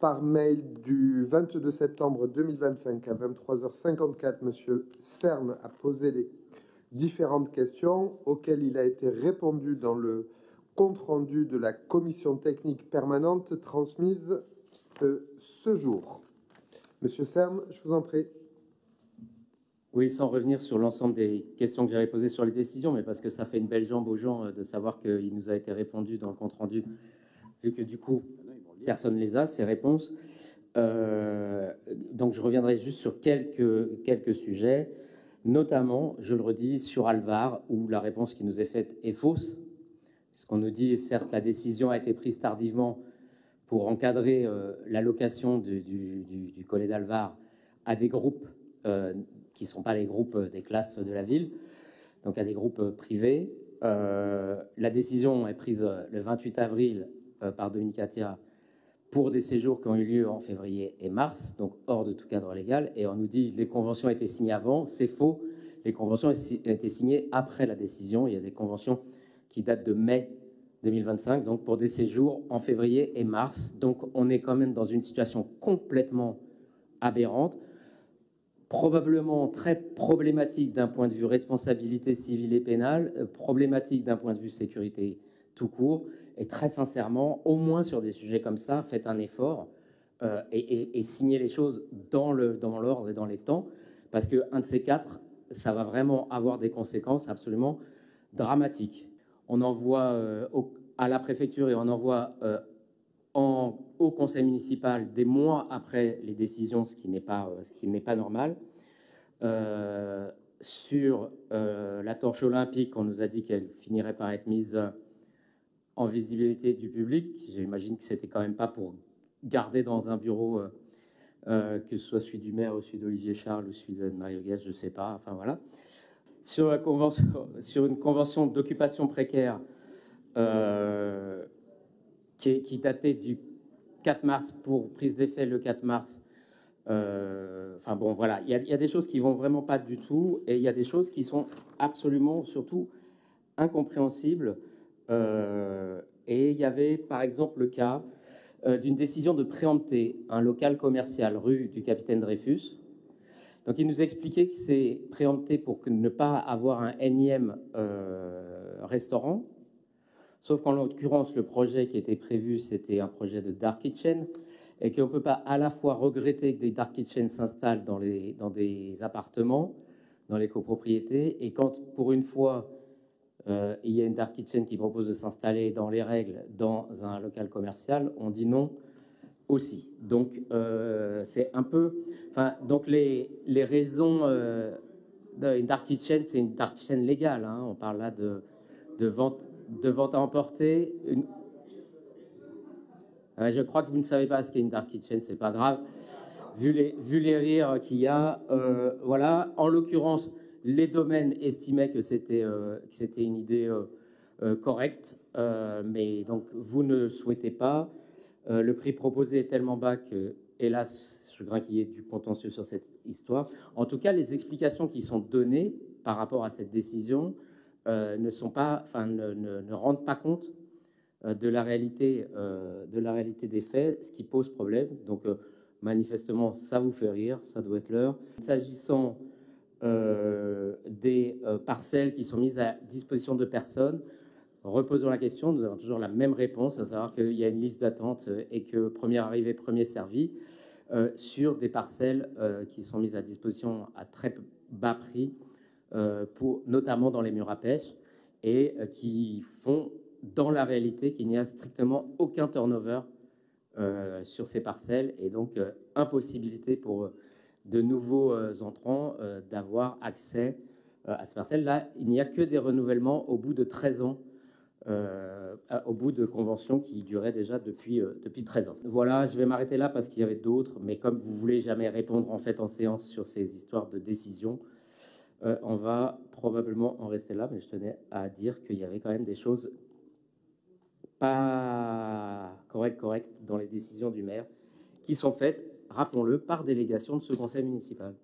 par mail du 22 septembre 2025 à 23h54, M. Cern a posé les différentes questions auxquelles il a été répondu dans le compte-rendu de la commission technique permanente transmise ce jour. Monsieur Cern, je vous en prie. Oui, sans revenir sur l'ensemble des questions que j'avais posées sur les décisions, mais parce que ça fait une belle jambe aux gens de savoir qu'il nous a été répondu dans le compte-rendu, vu que du coup, personne ne les a, ces réponses. Donc je reviendrai juste sur quelques sujets, notamment, je le redis, sur Alvar, où la réponse qui nous est faite est fausse, puisqu'on nous dit, certes, la décision a été prise tardivement pour encadrer l'allocation du collet d'Alvar à des groupes qui ne sont pas les groupes des classes de la ville, donc à des groupes privés. La décision est prise le 28 avril par Dominique Attia pour des séjours qui ont eu lieu en février et mars, donc hors de tout cadre légal, et on nous dit que les conventions étaient signées avant. C'est faux, les conventions ont été signées après la décision. Il y a des conventions qui datent de mai 2025, donc pour des séjours en février et mars. Donc on est quand même dans une situation complètement aberrante, probablement très problématique d'un point de vue responsabilité civile et pénale, problématique d'un point de vue sécurité tout court, et très sincèrement, au moins sur des sujets comme ça, faites un effort et signez les choses dans l'ordre et dans les temps, parce qu'un de ces quatre, ça va vraiment avoir des conséquences absolument dramatiques. On envoie à la préfecture et on envoie au conseil municipal des mois après les décisions, ce qui n'est pas normal. Sur la torche olympique, on nous a dit qu'elle finirait par être mise en visibilité du public. J'imagine que c'était quand même pas pour garder dans un bureau, que ce soit celui du maire ou celui d'Olivier Charles ou celui de Mario Guez, je ne sais pas. Enfin voilà. Sur une convention d'occupation précaire qui datait du 4 mars pour prise d'effet le 4 mars. Enfin bon, voilà, il y a des choses qui vont vraiment pas du tout, et il y a des choses qui sont absolument, surtout, incompréhensibles. Et il y avait, par exemple, le cas d'une décision de préempter un local commercial rue du Capitaine Dreyfus. Donc il nous expliquait que c'est préempté pour ne pas avoir un énième restaurant. Sauf qu'en l'occurrence, le projet qui était prévu, c'était un projet de dark kitchen, et qu'on ne peut pas à la fois regretter que des dark kitchens s'installent dans des appartements, dans les copropriétés, et quand, pour une fois, il y a une dark kitchen qui propose de s'installer dans les règles dans un local commercial, on dit non aussi. Donc, c'est un peu... Enfin, donc les raisons... une dark kitchen, c'est une dark kitchen légale, hein. On parle là de vente à emporter. Je crois que vous ne savez pas ce qu'est une dark kitchen, c'est pas grave. Vu les rires qu'il y a, voilà. En l'occurrence, les domaines estimaient que c'était une idée correcte, mais donc vous ne souhaitez pas. Le prix proposé est tellement bas que, hélas, je crains qu'il y ait du contentieux sur cette histoire. En tout cas, les explications qui sont données par rapport à cette décision ne rendent pas compte de la réalité des faits, ce qui pose problème. Donc, manifestement, ça vous fait rire, ça doit être l'heure. S'agissant des parcelles qui sont mises à disposition de personnes, reposons la question, nous avons toujours la même réponse, à savoir qu'il y a une liste d'attente et que premier arrivé, premier servi, sur des parcelles qui sont mises à disposition à très bas prix, notamment dans les murs à pêche, et qui font dans la réalité qu'il n'y a strictement aucun turnover sur ces parcelles, et donc impossibilité pour de nouveaux entrants d'avoir accès à ces parcelles. Là, il n'y a que des renouvellements au bout de 13 ans, au bout de conventions qui duraient déjà depuis 13 ans. Voilà, je vais m'arrêter là parce qu'il y avait d'autres, mais comme vous voulez jamais répondre en fait en séance sur ces histoires de décision, on va probablement en rester là, mais je tenais à dire qu'il y avait quand même des choses pas correctes dans les décisions du maire qui sont faites, rappelons-le, par délégation de ce conseil municipal.